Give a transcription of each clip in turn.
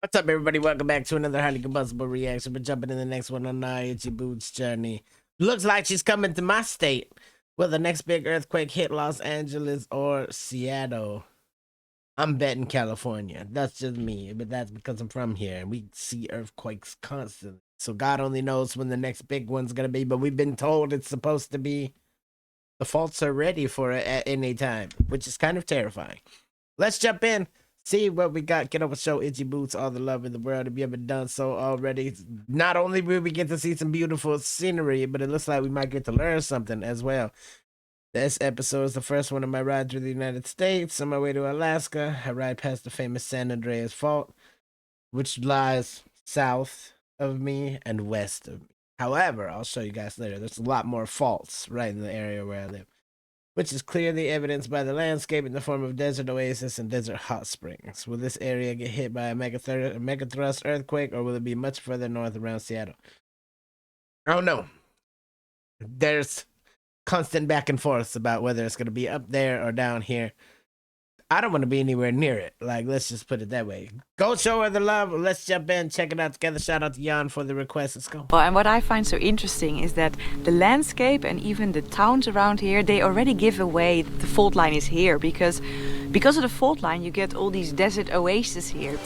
What's up, everybody? Welcome back to another highly combustible reaction. We're jumping in the next one on our Itchy Boots journey. Looks like she's coming to my state. Will the next big earthquake hit Los Angeles or Seattle? I'm betting California. That's just me, but that's because I'm from here and we see earthquakes constantly. So God only knows when the next big one's gonna be, but we've been told it's supposed to be. The faults are ready for it at any time, which is kind of terrifying. Let's jump in. See what we got. Get over, show Itchy Boots all the love in the world. If you haven't done so already, not only will we get to see some beautiful scenery, but it looks like we might get to learn something as well. This episode is the first one of my ride through the United States. On my way to Alaska, I ride past the famous San Andreas Fault, which lies south of me and west of me. However, I'll show you guys later. There's a lot more faults right in the area where I live, which is clearly evidenced by the landscape in the form of desert oasis and desert hot springs. Will this area get hit by a megathrust earthquake, or will it be much further north around Seattle? I don't know. There's constant back and forth about whether it's going to be up there or down here. I don't want to be anywhere near it. Like, let's just put it that way. Go show her the love. Let's jump in, check it out together. Shout out to Jan for the request. Let's go. Well, and what I find so interesting is that the landscape and even the towns around here, they already give away that the fault line is here, because of the fault line you get all these desert oases here.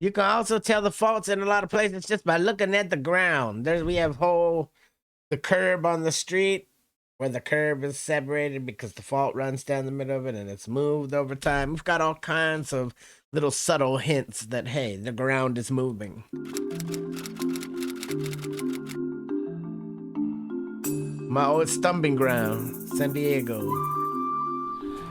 You can also tell the faults in a lot of places just by looking at the ground. We have the curb on the street where the curb is separated because the fault runs down the middle of it and it's moved over time. We've got all kinds of little subtle hints that, hey, the ground is moving. My old stomping ground, San Diego.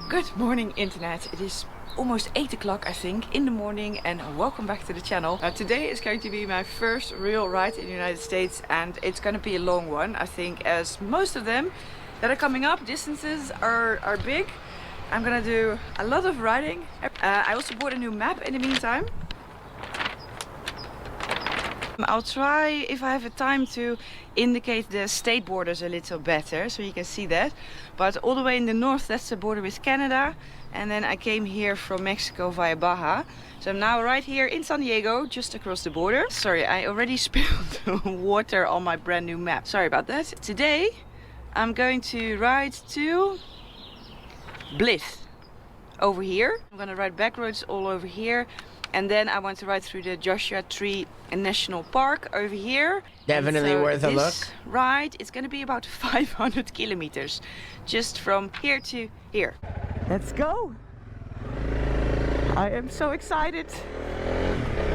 Good morning, internet. It is almost 8 o'clock, I think, in the morning, and welcome back to the channel. Today is going to be my first real ride in the United States, and it's going to be a long one, I think, as most of them that are coming up, distances are big. I'm gonna do a lot of riding. I also bought a new map in the meantime. I'll try, if I have a time, to indicate the state borders a little better so you can see that. But all the way in the north, that's the border with Canada, and then I came here from Mexico via Baja. So I'm now right here in San Diego, just across the border. Sorry, I already spilled water on my brand new map. Sorry about that. Today I'm going to ride to Bliss over here. I'm gonna ride back roads all over here. And then I want to ride through the Joshua Tree National Park over here. Definitely worth a look. This ride is going to be about 500 kilometers, just from here to here. Let's go! I am so excited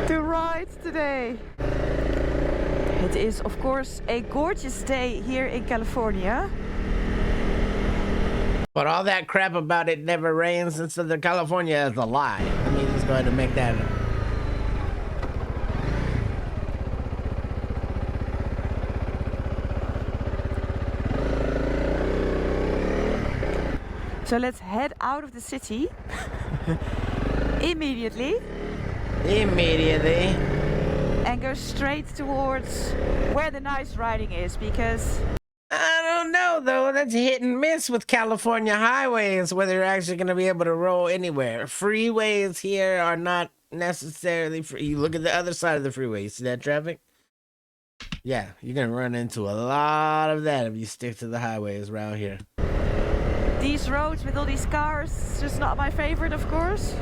to ride today. It is, of course, a gorgeous day here in California. But all that crap about it never rains in Southern California is a lie. I mean, he's going to make that up. So let's head out of the city immediately. Immediately. And go straight towards where the nice riding is, because I don't know, though. That's hit and miss with California highways, whether you're actually going to be able to roll anywhere. Freeways here are not necessarily free. You look at the other side of the freeway. You see that traffic? Yeah, you're going to run into a lot of that if you stick to the highways around here. these roads with all these cars, just not my favorite, of course.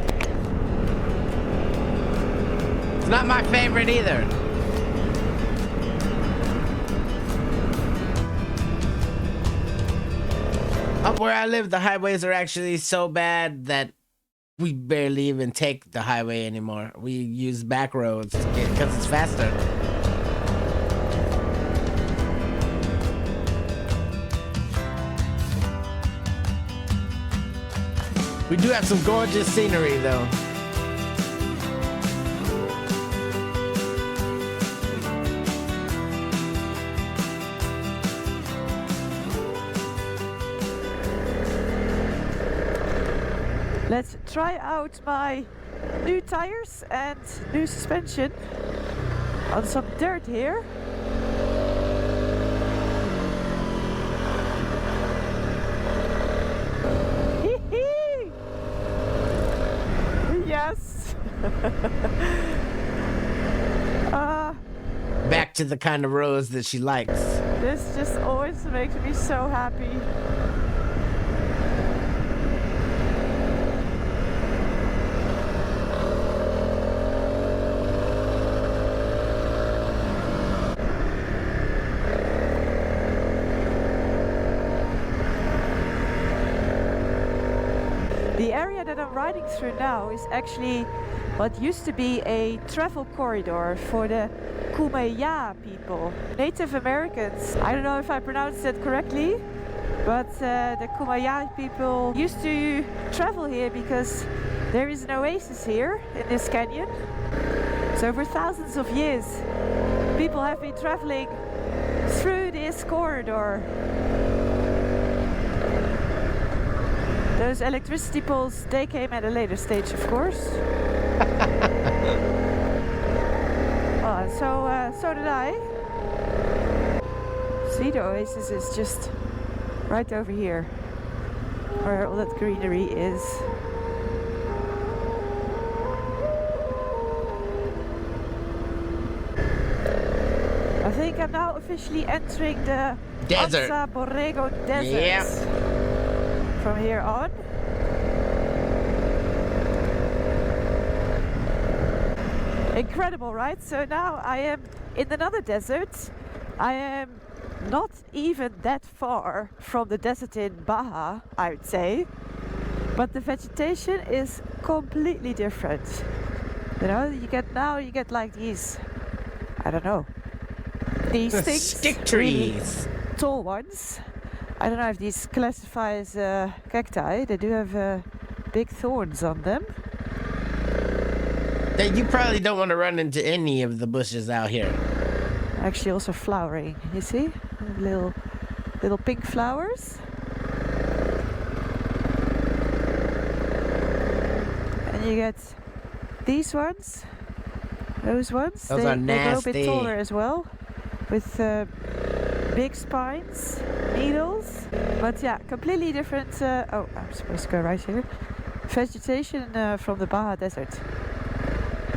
It's not my favorite either. Up where I live, the highways are actually so bad that we barely even take the highway anymore. We use back roads because it's faster. We do have some gorgeous scenery though. Let's try out my new tires and new suspension. on some dirt here. Yes. Back to the kind of roads that she likes. This just always makes me so happy. The area that I'm riding through now is actually what used to be a travel corridor for the Kumeyaay people, Native Americans. I don't know if I pronounced that correctly, but the Kumeyaay people used to travel here because there is an oasis here in this canyon. So for thousands of years, people have been traveling through this corridor. Those electricity poles, they came at a later stage, of course. So did I. See, the oasis is just right over here, where all that greenery is. I think I'm now officially entering the Desert. Anza Borrego Desert. Yeah. From here on. Incredible, right? So now I am in another desert. I am not even that far from the desert in Baja, I would say. But the vegetation is completely different. You know, you get like these, I don't know, these things. Stick trees. Really tall ones. I don't know if these classify as cacti. They do have big thorns on them. You probably don't want to run into any of the bushes out here. Actually also flowering, you see? Little pink flowers. And you get these ones, those ones. Those are they grow a bit nasty. taller as well, with big spines, needles. But yeah, completely different. Oh, I'm supposed to go right here. Vegetation from the Baja Desert.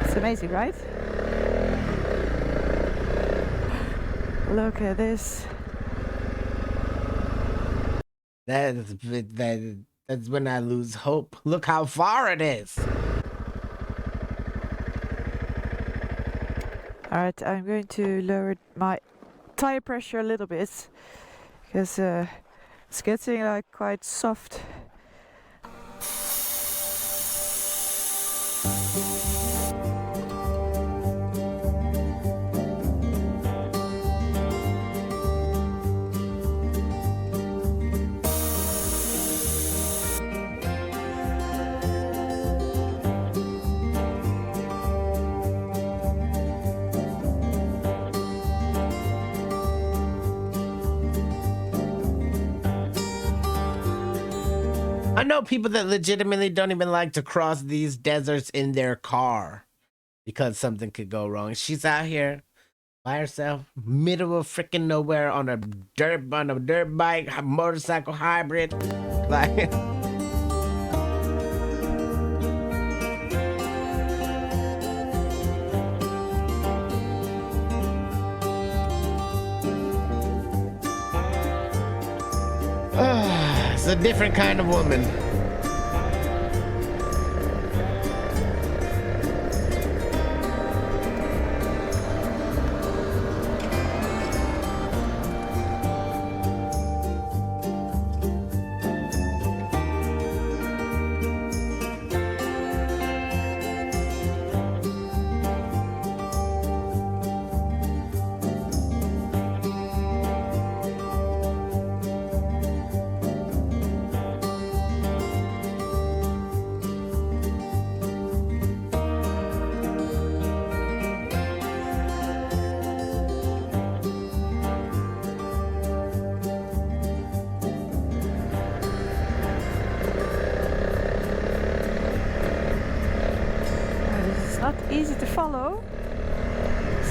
It's amazing, right? Look at this. That's when I lose hope. Look how far it is. Alright, I'm going to lower my tire pressure a little bit because it's getting like quite soft. I know people that legitimately don't even like to cross these deserts in their car because something could go wrong. She's out here by herself, middle of freaking nowhere on a dirt bike, a motorcycle hybrid, like. It's a different kind of woman.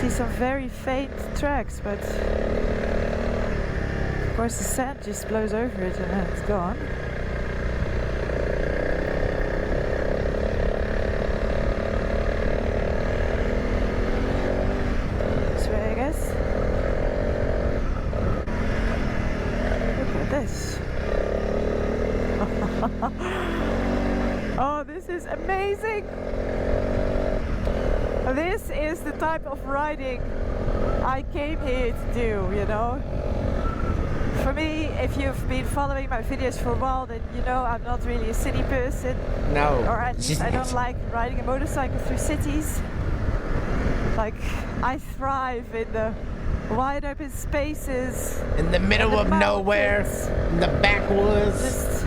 see some very faint tracks, but of course the sand just blows over it and then it's gone. This way, I guess. Look at this. Oh, this is amazing! This is the type of riding I came here to do, you know. For me, if you've been following my videos for a while, then you know I'm not really a city person. No. Or at least I don't like riding a motorcycle through cities. Like, I thrive in the wide open spaces. In the middle of nowhere, in the backwoods. Just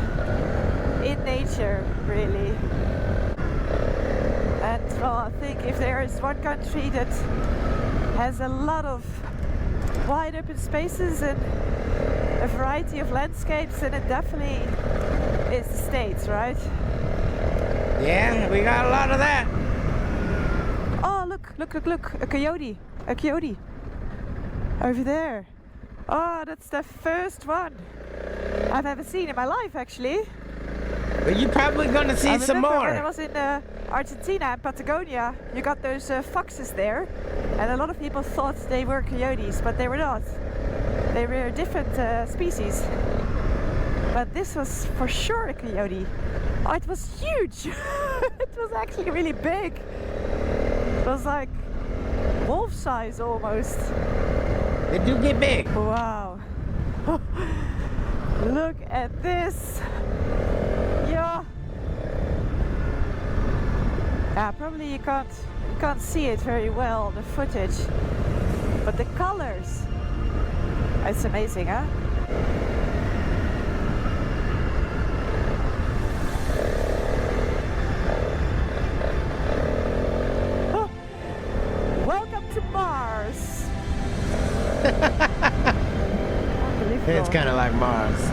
in nature, really. And well, I think if there is one country that has a lot of wide open spaces and a variety of landscapes, then it definitely is the States, right? Yeah, we got a lot of that. Oh, look, a coyote, over there. Oh, that's the first one I've ever seen in my life, actually. But you're probably gonna see some more. When I was in Argentina and Patagonia, you got those foxes there, and a lot of people thought they were coyotes, but they were not. They were a different species. But this was for sure a coyote. Oh, it was huge! It was actually really big. It was like wolf size almost. They do get big. Wow. Look at this. Yeah. Yeah, probably you can't see it very well, the footage. But the colors, it's amazing, huh? Oh, welcome to Mars. It's kind of like Mars.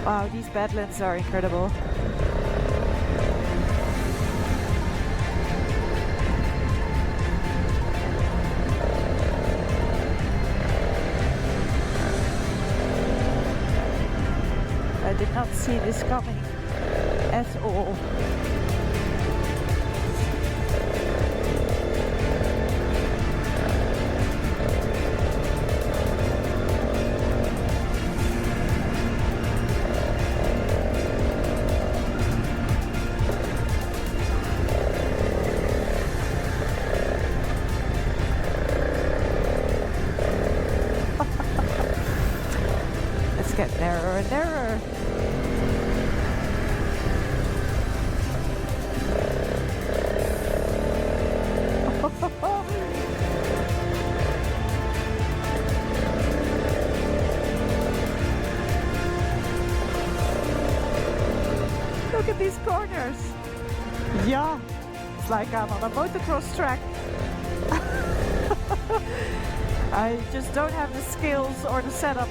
Wow, these badlands are incredible. I did not see this coming at all. Get narrower and narrower. Look at these corners. Yeah, it's like I'm on a motocross track. I just don't have the skills or the setup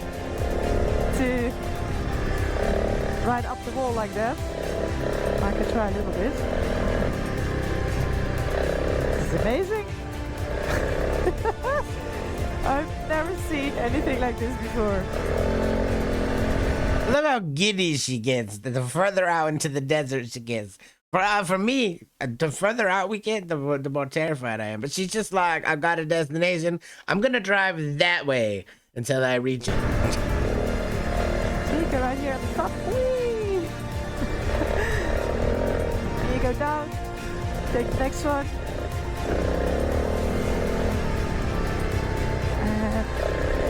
to ride up the wall like that. I could try a little bit. This is amazing. I've never seen anything like this before. I love how giddy she gets. The further out into the desert she gets. For me, the further out we get, the more terrified I am. But she's just like, I've got a destination. I'm gonna drive that way until I reach it. Right here at the top. Whee! And you go down, take the next one. And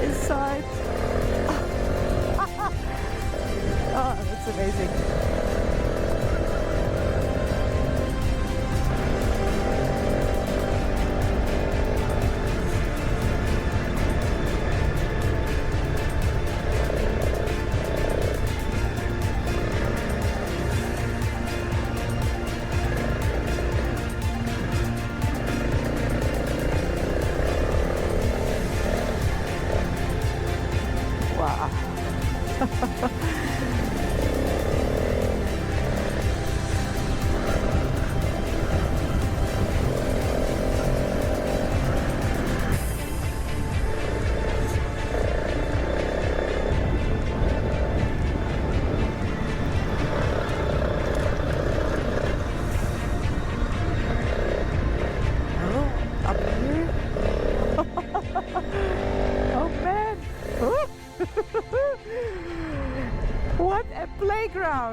this side. Oh, that's amazing.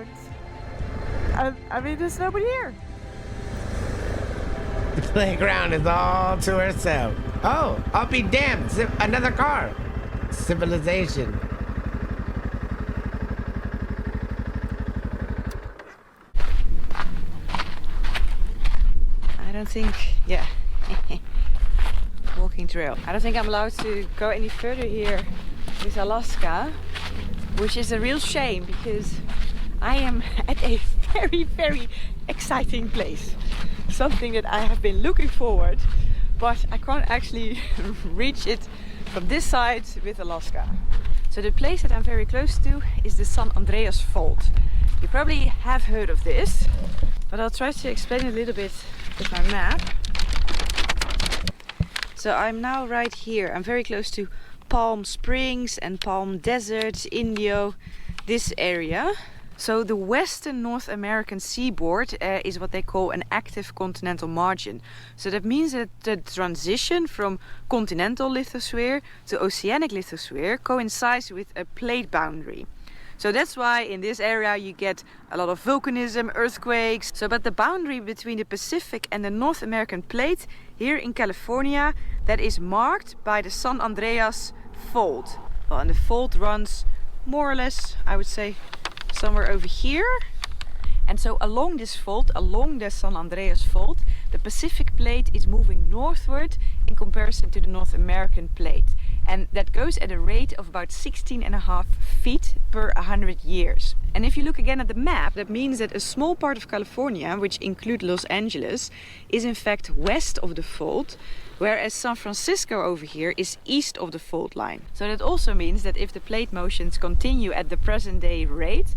around. I mean, there's nobody here. The playground is all to herself. Oh, I'll be damned. Another car. Civilization. I don't think, yeah. Walking trail. I don't think I'm allowed to go any further here with Alaska, which is a real shame because I am at a very, very exciting place. Something that I have been looking forward, but I can't actually reach it from this side with Alaska. So the place that I'm very close to is the San Andreas Fault. You probably have heard of this, but I'll try to explain a little bit with my map. So I'm now right here. I'm very close to Palm Springs and Palm Desert, Indio, this area. So the western North American seaboard is what they call an active continental margin. So that means that the transition from continental lithosphere to oceanic lithosphere coincides with a plate boundary. So that's why in this area you get a lot of volcanism, earthquakes. So but the boundary between the Pacific and the North American plate here in California, that is marked by the San Andreas Fault. Well, and the fault runs more or less, I would say, somewhere over here. And so along this fault, along the San Andreas Fault, the Pacific plate is moving northward in comparison to the North American plate. And that goes at a rate of about 16.5 feet per 100 years. And if you look again at the map, that means that a small part of California, which includes Los Angeles, is in fact west of the fault, whereas San Francisco over here is east of the fault line. So that also means that if the plate motions continue at the present day rate,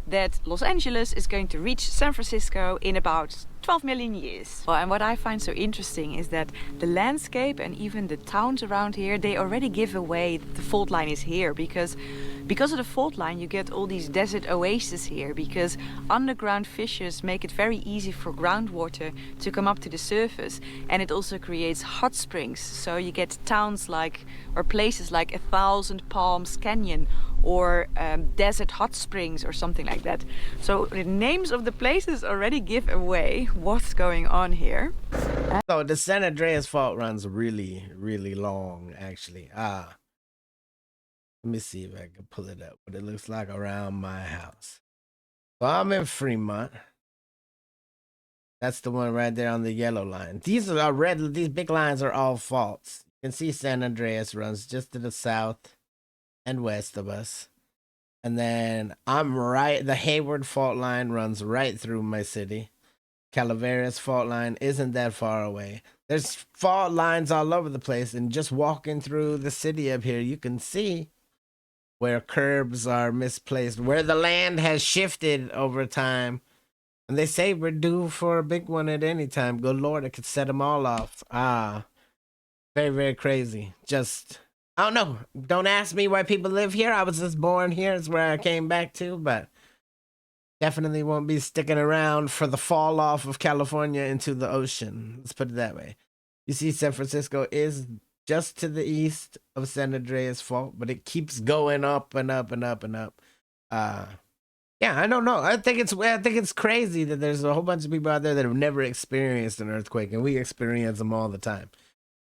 that Los Angeles is going to reach San Francisco in about 12 million years. Well, and what I find so interesting is that the landscape and even the towns around here, they already give away that the fault line is here, because of the fault line you get all these desert oases here, because underground fissures make it very easy for groundwater to come up to the surface, and it also creates hot springs. So you get towns like, or places like 1,000 Palms Canyon, or desert hot springs or something like that. So the names of the places already give away what's going on here. So the San Andreas Fault runs really, really long, actually. Let me see if I can pull it up, what it looks like around my house. So I'm in Fremont. That's the one right there on the yellow line. These are red, these big lines are all faults. You can see San Andreas runs just to the south and west of us. And then I'm right, the Hayward Fault line runs right through my city. Calaveras Fault line isn't that far away. There's fault lines all over the place, and just walking through the city up here, you can see where curbs are misplaced, where the land has shifted over time. And they say we're due for a big one at any time. Good Lord, it could set them all off. Very, very crazy. Just, I don't know. Don't ask me why people live here. I was just born here. It's where I came back to, but definitely won't be sticking around for the fall off of California into the ocean. Let's put it that way. You see, San Francisco is just to the east of San Andreas Fault, but it keeps going up and up and up and up. Yeah, I don't know. I think it's crazy that there's a whole bunch of people out there that have never experienced an earthquake, and we experience them all the time.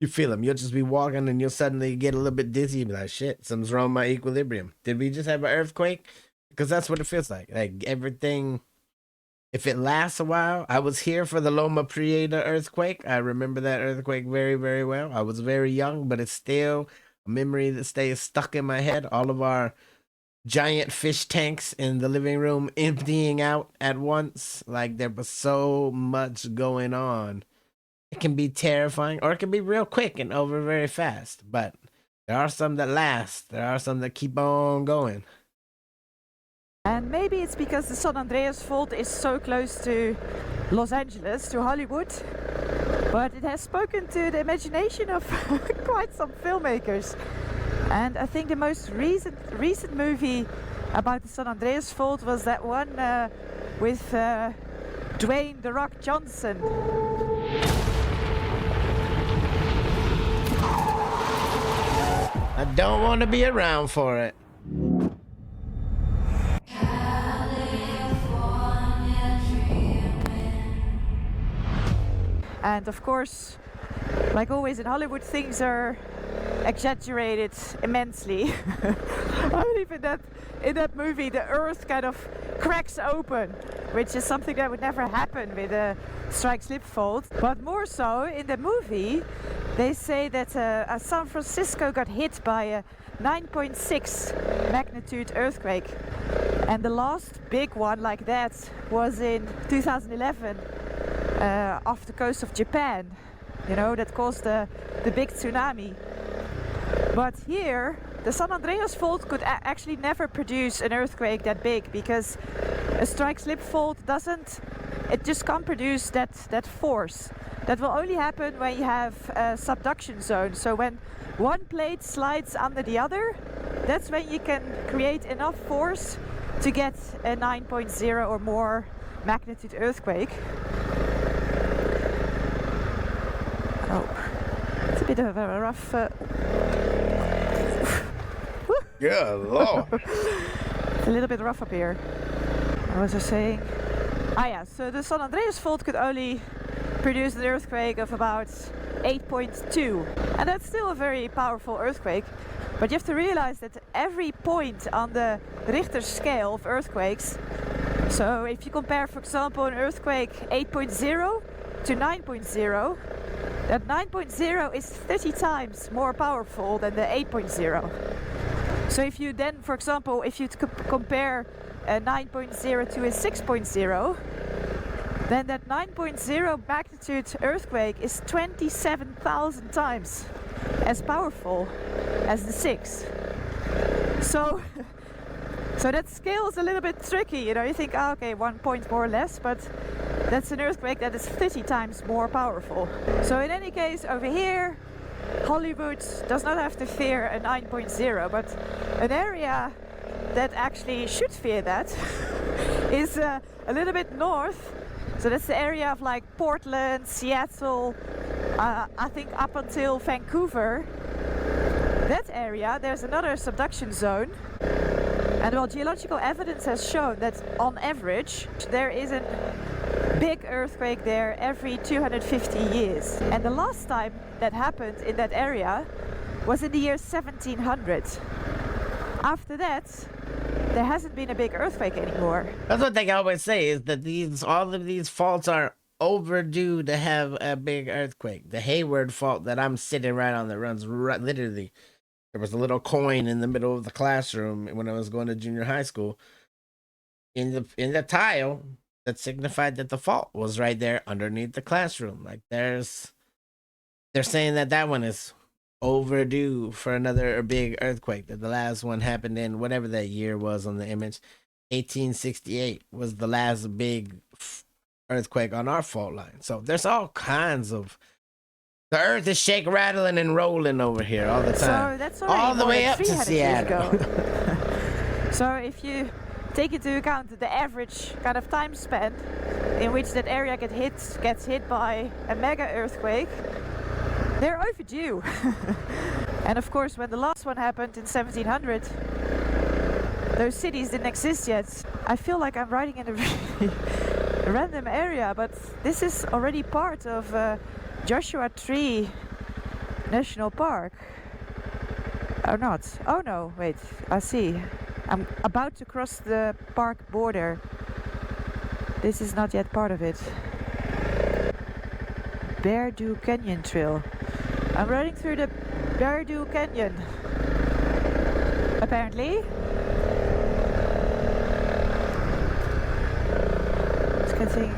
You feel them. You'll just be walking and you'll suddenly get a little bit dizzy and be like, shit, something's wrong with my equilibrium. Did we just have an earthquake? Because that's what it feels like. Like everything, if it lasts a while. I was here for the Loma Prieta earthquake. I remember that earthquake very, very well. I was very young, but it's still a memory that stays stuck in my head. All of our giant fish tanks in the living room emptying out at once. Like there was so much going on. It can be terrifying, or it can be real quick and over very fast. But there are some that last. There are some that keep on going. And maybe it's because the San Andreas Fault is so close to Los Angeles, to Hollywood, but it has spoken to the imagination of quite some filmmakers. And I think the most recent movie about the San Andreas Fault was that one with Dwayne "The Rock" Johnson. I don't want to be around for it. And of course, like always in Hollywood, things are exaggerated immensely. I believe in that movie the earth kind of cracks open, which is something that would never happen with a strike slip fault. But more so in the movie, they say that San Francisco got hit by a 9.6 magnitude earthquake, and the last big one like that was in 2011 off the coast of Japan, you know, that caused the big tsunami. But here the San Andreas fault could actually never produce an earthquake that big, because a strike slip fault just can't produce that force. That will only happen when you have a subduction zone. So when one plate slides under the other, that's when you can create enough force to get a 9.0 or more magnitude earthquake. Oh, it's a bit of a rough... Yeah, Lord. It's a little bit rough up here. What was I saying? Ah yeah, so the San Andreas fault could only produce an earthquake of about 8.2. And that's still a very powerful earthquake. But you have to realize that every point on the Richter scale of earthquakes, so if you compare, for example, an earthquake 8.0 to 9.0, that 9.0 is 30 times more powerful than the 8.0. So if you then, for example, if you compare a 9.0 to a 6.0, then that 9.0 magnitude earthquake is 27,000 times as powerful as the 6. So that scale is a little bit tricky, you know. You think, oh, okay, 1 point more or less, but that's an earthquake that is 30 times more powerful. So in any case, over here, Hollywood does not have to fear a 9.0, but an area that actually should fear that is a little bit north. So that's the area of like Portland, Seattle, I think up until Vancouver. That area, there's another subduction zone. And well, geological evidence has shown that on average there is a big earthquake there every 250 years. And the last time that happened in that area was in the year 1700. After that, there hasn't been a big earthquake anymore. That's what they always say, is that all of these faults are overdue to have a big earthquake. The Hayward fault that I'm sitting right on that runs literally. There was a little coin in the middle of the classroom when I was going to junior high school. In the tile that signified that the fault was right there underneath the classroom. Like they're saying that one is overdue for another big earthquake. That the last one happened in whatever that year was on the image, 1868 was the last big earthquake on our fault line. So there's all kinds of, the earth is shake, rattling, and rolling over here all the time. So that's all the way up to Seattle. So if you take into account the average kind of time span in which that area gets hit by a mega earthquake, they're overdue. And of course, when the last one happened in 1700, those cities didn't exist yet. I feel like I'm riding in a really random area, but this is already part of Joshua Tree National Park. Or not? Oh no, wait, I see. I'm about to cross the park border. This is not yet part of it. Beardew Canyon Trail. I'm riding through the Beardew Canyon. Apparently. It's getting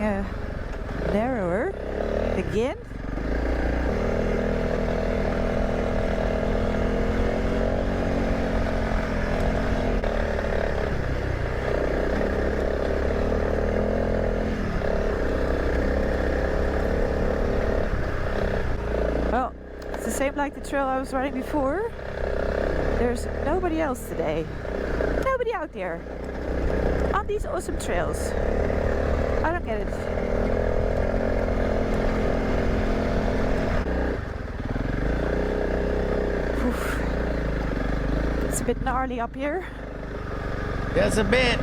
narrower again. Well, it's the same like the trail I was riding before. There's nobody else today. Nobody out there on these awesome trails. I don't get it. Oof. It's a bit gnarly up here. Yes, a bit.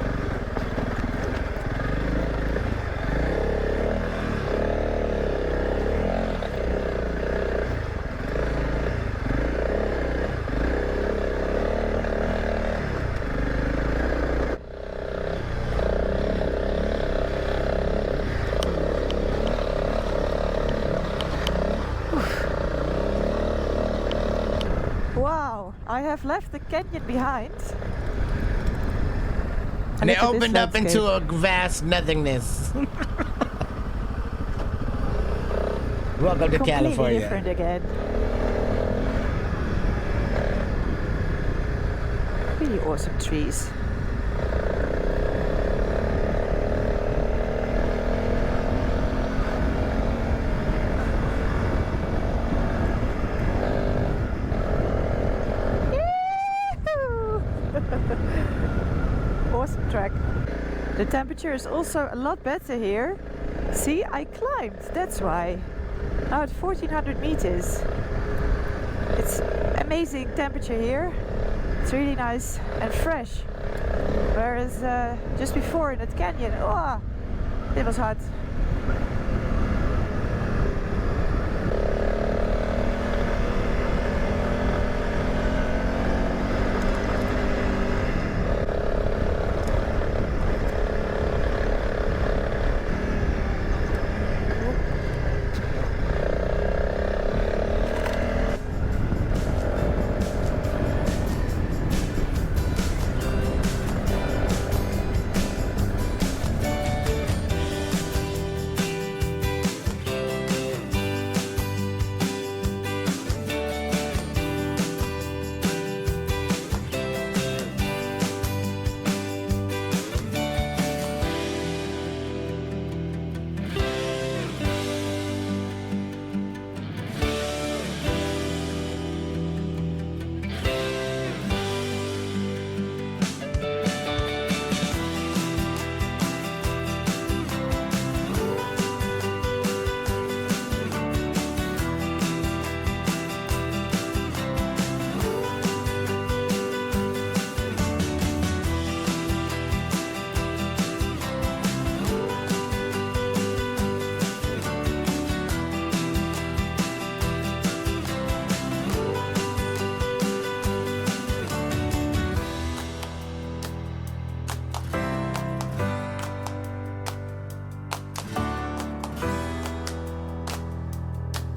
Wow, I have left the canyon behind. And it look at this opened up into landscape. a vast nothingness. Welcome to Completely California. different again. Really awesome trees. Awesome track. The temperature is also a lot better here. See, I climbed, that's why. Now at 1400 meters. It's amazing temperature here. It's really nice and fresh. Whereas just before in that canyon, oh, it was hot.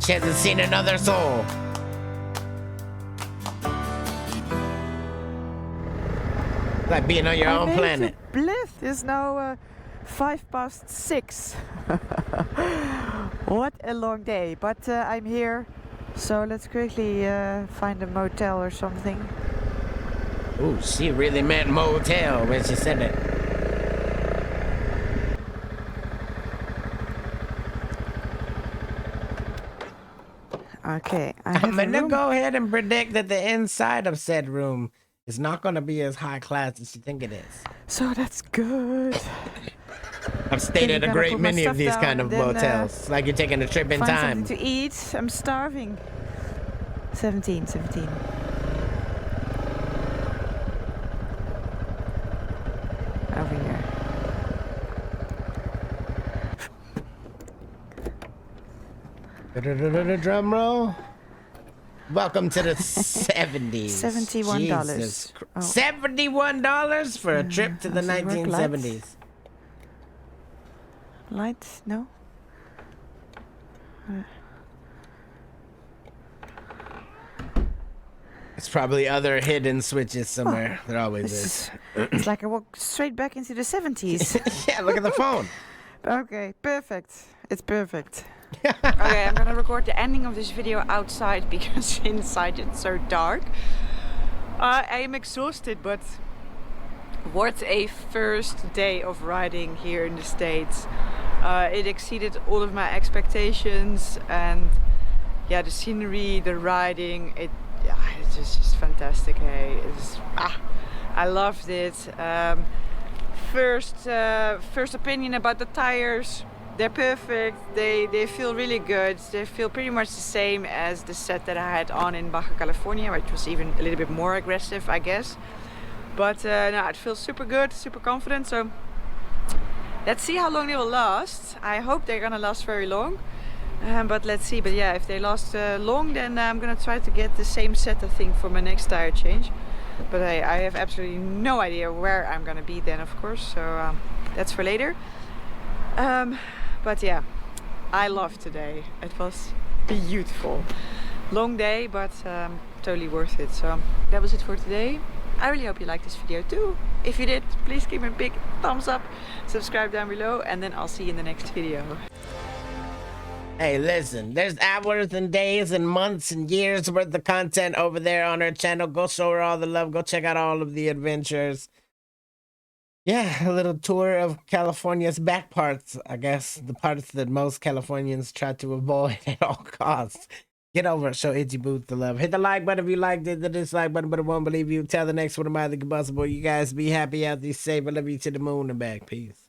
She hasn't seen another soul. Like being on your own planet. Bliss is now 6:05. What a long day, but I'm here, so let's quickly find a motel or something. Ooh, she really meant motel when she said it. Okay, I'm gonna go ahead and predict that the inside of said room is not gonna be as high class as you think it is. So that's good. I've stayed at a great many of these kind of motels. Like you're taking a trip in Find time. something to eat. I'm starving. 17. Over here. Drum roll. Welcome to the 70s. $71. Jesus. Oh. $71 for a trip to the Does it work, 1970s. Light? No? It's probably other hidden switches somewhere. There always is. It's like I walk straight back into the 70s. Yeah, look at the phone. Okay, perfect. It's perfect. Okay, I'm gonna record the ending of this video outside because inside it's so dark. I am exhausted, but what a first day of riding here in the States. It exceeded all of my expectations, and yeah, the scenery, the riding, it's just fantastic. Hey, I loved it. First opinion about the tires. They're perfect. They feel really good. They feel pretty much the same as the set that I had on in Baja California, which was even a little bit more aggressive, I guess. But no, it feels super good, super confident. So let's see how long they will last. I hope they're gonna last very long. But let's see. But yeah, if they last long, then I'm gonna try to get the same set, I think, for my next tire change. But I have absolutely no idea where I'm gonna be then, of course. So that's for later. But yeah, I loved today. It was beautiful. long day, but totally worth it. So that was it for today. I really hope you liked this video too. If you did, please give me a big thumbs up, subscribe down below, and then I'll see you in the next video. Hey, listen, there's hours and days and months and years worth of content over there on her channel. Go show her all the love. Go check out all of the adventures. Yeah, a little tour of California's back parts, I guess. The parts that most Californians try to avoid at all costs. Get over it. Show Itchy Boots the love. Hit the like button if you liked it. The dislike button, but it won't believe you. Tell the next one about the Combustible. You guys be happy out there, safe. I love you to the moon and back. Peace.